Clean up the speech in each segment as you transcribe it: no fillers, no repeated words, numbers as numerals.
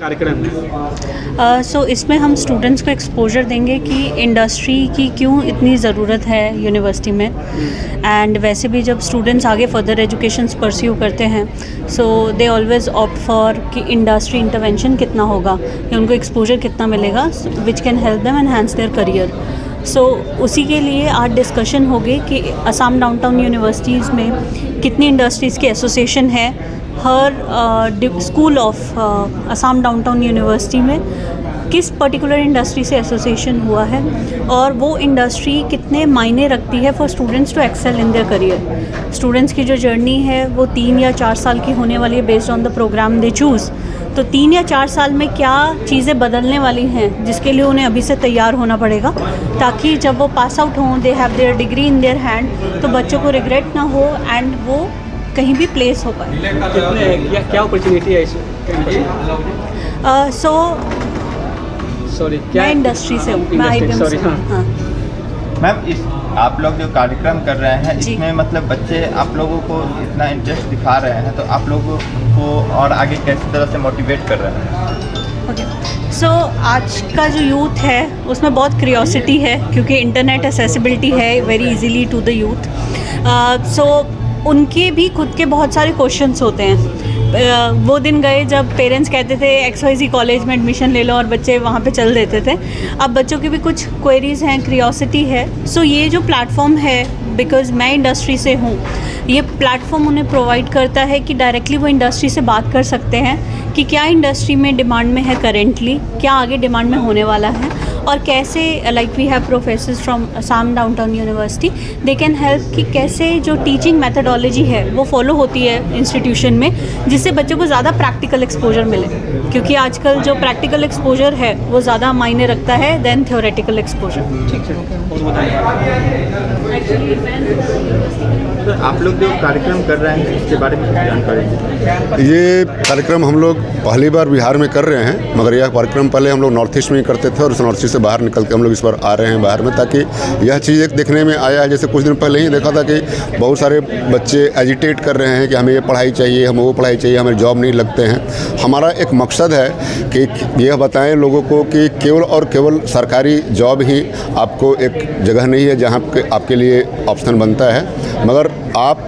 कार्यक्रम है? सो इसमें हम स्टूडेंट्स को एक्सपोजर देंगे कि इंडस्ट्री की क्यों इतनी ज़रूरत है यूनिवर्सिटी में। एंड वैसे भी जब स्टूडेंट्स आगे फर्दर एजुकेशंस परस्यू करते हैं, so they always opt for कि इंडस्ट्री इंटरवेंशन कितना होगा या उनको एक्सपोजर कितना मिलेगा which can help them enhance their career. सो उसी के लिए आज डिस्कशन होगी कि असम डाउनटाउन यूनिवर्सिटीज़ में कितनी इंडस्ट्रीज़ की एसोसिएशन है। हर school of Assam downtown university में किस पर्टिकुलर इंडस्ट्री से एसोसिएशन हुआ है और वो इंडस्ट्री कितने मायने रखती है for students to excel in their career. Students की जो जर्नी है वो 3 या 4 साल की होने वाली है based on the program they choose. तो 3 या 4 साल में क्या चीज़ें बदलने वाली हैं जिसके लिए उन्हें अभी से तैयार होना पड़ेगा, ताकि जब वो पास आउट हों, they have their degree in their hand, तो बच्चों को रिग्रेट ना हो एंड वो कहीं भी प्लेस हो पाए। कितने क्या अपॉर्चुनिटी है इस? मैं इंडस्ट्री से हूँ, मैं IBM से हूँ। हाँ मैम, इस आप लोग जो कार्यक्रम कर रहे हैं इसमें मतलब बच्चे आप लोगों को इतना इंटरेस्ट दिखा रहे हैं, तो आप लोगों को और आगे कैसी तरह से मोटिवेट कर रहे हैं? ओके, सो आज का जो यूथ है उसमें बहुत क्यूरियोसिटी है क्योंकि इंटरनेट एक्सेसिबिलिटी है very easily to the youth. So उनके भी खुद के बहुत सारे क्वेश्चंस होते हैं। वो दिन गए जब पेरेंट्स कहते थे XYZ कॉलेज में एडमिशन ले लो और बच्चे वहाँ पे चल देते थे। अब बच्चों की भी कुछ क्वेरीज़ हैं, क्यूरियोसिटी है। सो ये जो प्लेटफॉर्म है, बिकॉज़ मैं इंडस्ट्री से हूँ, ये प्लेटफॉर्म उन्हें प्रोवाइड करता है कि डायरेक्टली वो इंडस्ट्री से बात कर सकते हैं कि क्या इंडस्ट्री में डिमांड में है करेंटली, क्या आगे डिमांड में होने वाला है, और कैसे like we have professors from Assam downtown university, they can help कि कैसे जो टीचिंग मेथडोलॉजी है वो फॉलो होती है इंस्टीट्यूशन में, जिससे बच्चों को ज़्यादा प्रैक्टिकल एक्सपोजर मिले, क्योंकि आजकल जो प्रैक्टिकल एक्सपोजर है वो ज़्यादा मायने रखता है देन थ्योरेटिकल एक्सपोजर। आप लोग जो कार्यक्रम कर रहे हैं इसके बारे में जानकारी दीजिए। ये कार्यक्रम हम लोग पहली बार बिहार में कर रहे हैं, मगर यह कार्यक्रम पहले हम लोग नॉर्थ ईस्ट में ही करते थे और उस नॉर्थ ईस्ट से बाहर निकल के हम लोग इस बार आ रहे हैं बाहर में, ताकि यह चीज़ एक देखने में आया है। जैसे कुछ दिन पहले ही देखा था कि बहुत सारे बच्चे एजिटेट कर रहे हैं कि हमें ये पढ़ाई चाहिए, हमें वो पढ़ाई चाहिए, हमें जॉब नहीं लगते हैं। हमारा एक मकसद है कि यह बताएं लोगों को कि केवल और केवल सरकारी जॉब ही आपको एक जगह नहीं है जहाँ आपके लिए ऑप्शन बनता है, मगर आप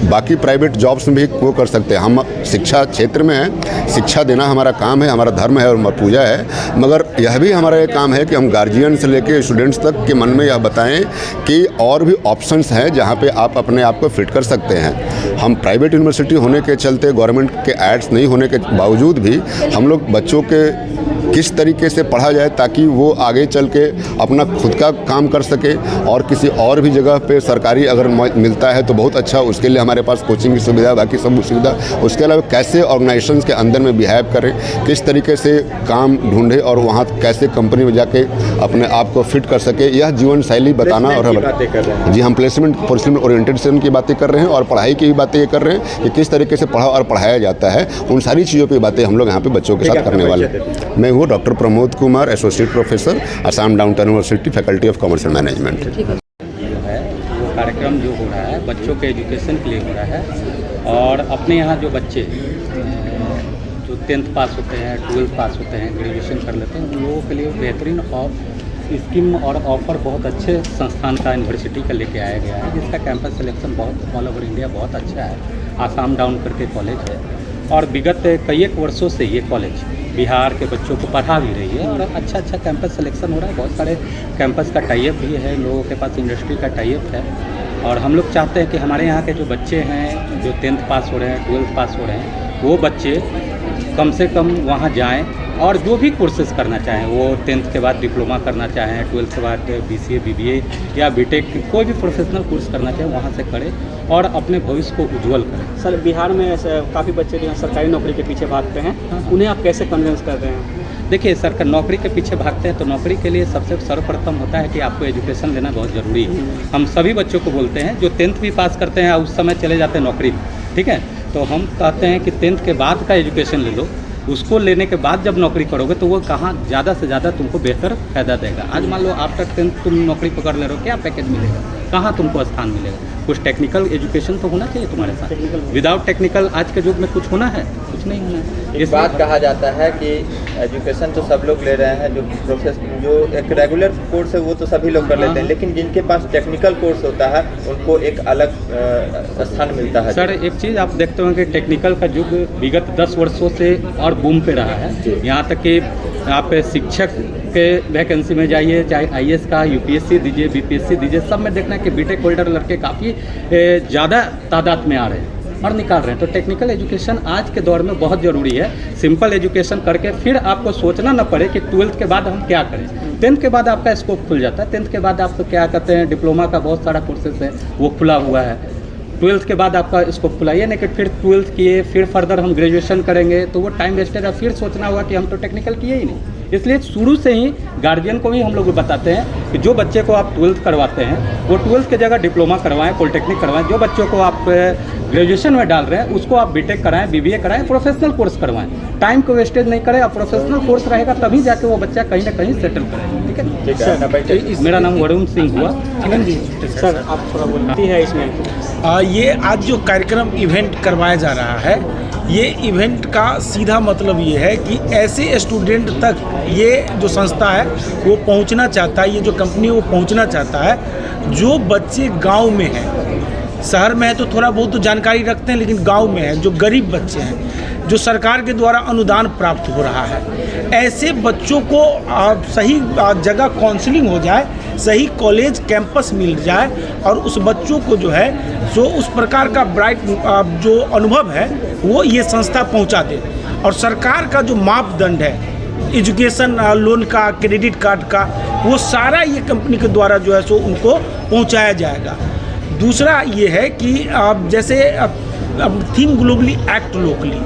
बाकी प्राइवेट जॉब्स में भी वो कर सकते हैं। हम शिक्षा क्षेत्र में हैं, शिक्षा देना हमारा काम है, हमारा धर्म है और पूजा है, मगर यह भी हमारा एक काम है कि हम गार्जियन से लेकर स्टूडेंट्स तक के मन में यह बताएं कि और भी ऑप्शंस हैं जहां पे आप अपने आप को फिट कर सकते हैं। हम प्राइवेट यूनिवर्सिटी होने के चलते, गवर्नमेंट के एड्स नहीं होने के बावजूद भी हम लोग बच्चों के किस तरीके से पढ़ा जाए ताकि वो आगे चल के अपना खुद का काम कर सके, और किसी और भी जगह पे सरकारी अगर मिलता है तो बहुत अच्छा, उसके लिए हमारे पास कोचिंग की सुविधा, बाकी सब सुविधा। उसके अलावा कैसे ऑर्गेनाइजेशंस के अंदर में बिहेव करें, किस तरीके से काम ढूंढे और वहाँ कैसे कंपनी में जाके अपने आप को फिट कर सके, यह जीवन शैली बताना। और जी, हम प्लेसमेंट ओरिएंटेशन की बातें कर रहे हैं और पढ़ाई की भी बातें ये कर रहे हैं कि किस तरीके से पढ़ा और पढ़ाया जाता है। उन सारी चीज़ों की बातें हम लोग यहाँ पे बच्चों के साथ करने वाले। मैं हूँ doctor Pramod Kumar, associate professor, Assam downtown university, faculty of commercial management. जो है वो कार्यक्रम जो हो रहा है बच्चों के एजुकेशन के लिए हो रहा है, और अपने यहाँ जो बच्चे जो 10th पास होते हैं, 12th पास होते हैं, ग्रेजुएशन कर लेते हैं, उन लोगों के लिए बेहतरीन और स्कीम और ऑफ़र बहुत अच्छे संस्थान का, यूनिवर्सिटी का लेके आया गया है, जिसका कैंपस सिलेक्शन बहुत ऑल ओवर इंडिया बहुत अच्छा है। आसाम डाउन करके कॉलेज है और विगत कई एक वर्षों से ये कॉलेज बिहार के बच्चों को पढ़ा भी रही है और अच्छा कैंपस सिलेक्शन हो रहा है। बहुत सारे कैंपस का टाइप भी है, लोगों के पास इंडस्ट्री का टाइप है, और हम लोग चाहते हैं कि हमारे यहाँ के जो बच्चे हैं जो 10th पास हो रहे हैं, 12th पास हो रहे हैं, वो बच्चे कम से कम वहाँ जाएं और जो भी कोर्सेज करना चाहें, वो 10th के बाद डिप्लोमा करना चाहें, 12th के बाद BCA BBA या BTech कोई भी प्रोफेशनल कोर्स करना चाहें वहाँ से करें और अपने भविष्य को उज्ज्वल करें। सर, बिहार में ऐसे काफ़ी बच्चे जो हैं सरकारी नौकरी के पीछे भागते हैं, उन्हें आप कैसे कन्विंस कर रहे हैं? देखिए, सरकार नौकरी के पीछे भागते हैं तो नौकरी के लिए सबसे सर्वप्रथम होता है कि आपको एजुकेशन लेना बहुत ज़रूरी है। हम सभी बच्चों को बोलते हैं जो 10th भी पास करते हैं उस समय चले जाते हैं नौकरी, ठीक है, तो हम कहते हैं कि 10th के बाद का एजुकेशन ले लो, उसको लेने के बाद जब नौकरी करोगे तो वो कहाँ ज़्यादा से ज़्यादा तुमको बेहतर फ़ायदा देगा। आज मान लो आफ्टर 10th तुम नौकरी पकड़ ले रहे हो, क्या पैकेज मिलेगा? कहाँ तुमको स्थान मिलेगा? कुछ टेक्निकल एजुकेशन तो होना चाहिए तुम्हारे साथ। विदाउट टेक्निकल आज के युग में कुछ होना है? कुछ नहीं होना है। इस बात कहा जाता है कि एजुकेशन तो सब लोग ले रहे हैं, जो एक रेगुलर कोर्स है वो तो सभी लोग कर लेते हैं, लेकिन जिनके पास टेक्निकल कोर्स होता है उनको एक अलग स्थान मिलता है। सर एक चीज़ आप देखते हो कि टेक्निकल का युग विगत 10 वर्षों से और बूम पे रहा है। यहाँ तक कि आप शिक्षक के वैकेंसी में जाइए, चाहे IAS का UPSC दीजिए, BPSC दीजिए, सब में देखना है कि बीटेक होल्डर लड़के काफ़ी ज़्यादा तादाद में आ रहे हैं और निकाल रहे हैं। तो टेक्निकल एजुकेशन आज के दौर में बहुत ज़रूरी है। सिंपल एजुकेशन करके फिर आपको सोचना न पड़े कि 12th के बाद हम क्या करें। 10th के बाद आपका स्कोप खुल जाता है। 10th के बाद आपको क्या कहते हैं, डिप्लोमा का बहुत सारा कोर्सेस है वो खुला हुआ है। 12th के बाद आपका स्कोप खुला, ये नहीं कि फिर 12th किए फिर फर्दर हम ग्रेजुएशन करेंगे तो वो टाइम वेस्टेड है, फिर सोचना होगा कि हम तो टेक्निकल किए ही नहीं। इसलिए शुरू से ही गार्जियन को भी हम लोग बताते हैं कि जो बच्चे को आप 12th करवाते हैं वो 12th की जगह डिप्लोमा करवाएं, पॉलिटेक्निक करवाएं। जो बच्चों को आप ग्रेजुएशन में डाल रहे हैं उसको आप बीटेक कराएं, BBA कराएं, प्रोफेशनल कोर्स करवाएं। टाइम को वेस्टेज नहीं करें। और प्रोफेशनल कोर्स रहेगा तभी जाके वो बच्चा कहीं ना कहीं सेटल करेगा। ठीक है। मेरा नाम वरुण सिंह हुआ। सर आप थोड़ा बोलती है इसमें। ये आज जो कार्यक्रम इवेंट करवाया जा रहा है, ये इवेंट का सीधा मतलब ये है कि ऐसे स्टूडेंट तक ये जो संस्था है वो पहुंचना चाहता है, ये जो कंपनी है वो पहुंचना चाहता है जो बच्चे गांव में हैं। शहर में है तो थोड़ा बहुत तो जानकारी रखते हैं, लेकिन गांव में है जो गरीब बच्चे हैं, जो सरकार के द्वारा अनुदान प्राप्त हो रहा है, ऐसे बच्चों को सही जगह काउंसलिंग हो जाए, सही कॉलेज कैंपस मिल जाए और उस बच्चों को जो है जो उस प्रकार का ब्राइट जो अनुभव है वो ये संस्था पहुंचा दे। और सरकार का जो मापदंड है एजुकेशन लोन का, क्रेडिट कार्ड का, वो सारा ये कंपनी के द्वारा जो है सो उनको पहुंचाया जाएगा। दूसरा ये है कि जैसे थिंक ग्लोबली एक्ट लोकली,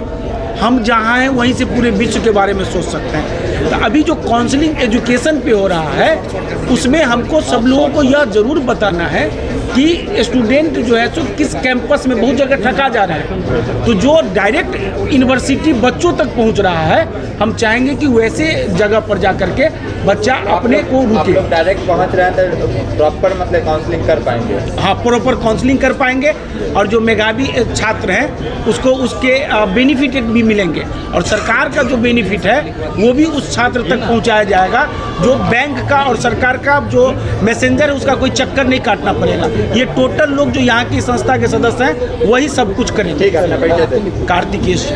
हम जहाँ हैं वहीं से पूरे विश्व के बारे में सोच सकते हैं। तो अभी जो काउंसलिंग एजुकेशन पे हो रहा है उसमें हमको सब लोगों को यह ज़रूर बताना है कि स्टूडेंट जो है सो किस कैंपस में, बहुत जगह ठगा जा रहा है, तो जो डायरेक्ट यूनिवर्सिटी बच्चों तक पहुंच रहा है हम चाहेंगे कि वैसे जगह पर जा कर के बच्चा अपने को आप लोग डायरेक्ट पहुंच रहे हैं तो प्रॉपर मतलब काउंसलिंग कर पाएंगे। हाँ, प्रॉपर काउंसलिंग कर पाएंगे और जो मेधावी छात्र हैं उसको उसके बेनिफिट भी मिलेंगे और सरकार का जो बेनिफिट है वो भी उस छात्र तक पहुंचाया जाएगा। जो बैंक का और सरकार का जो मैसेंजर है उसका कोई चक्कर नहीं काटना पड़ेगा। ये टोटल लोग जो यहाँ की संस्था के सदस्य हैं वही सब कुछ करेंगे। ठीक है, कार्तिकेश।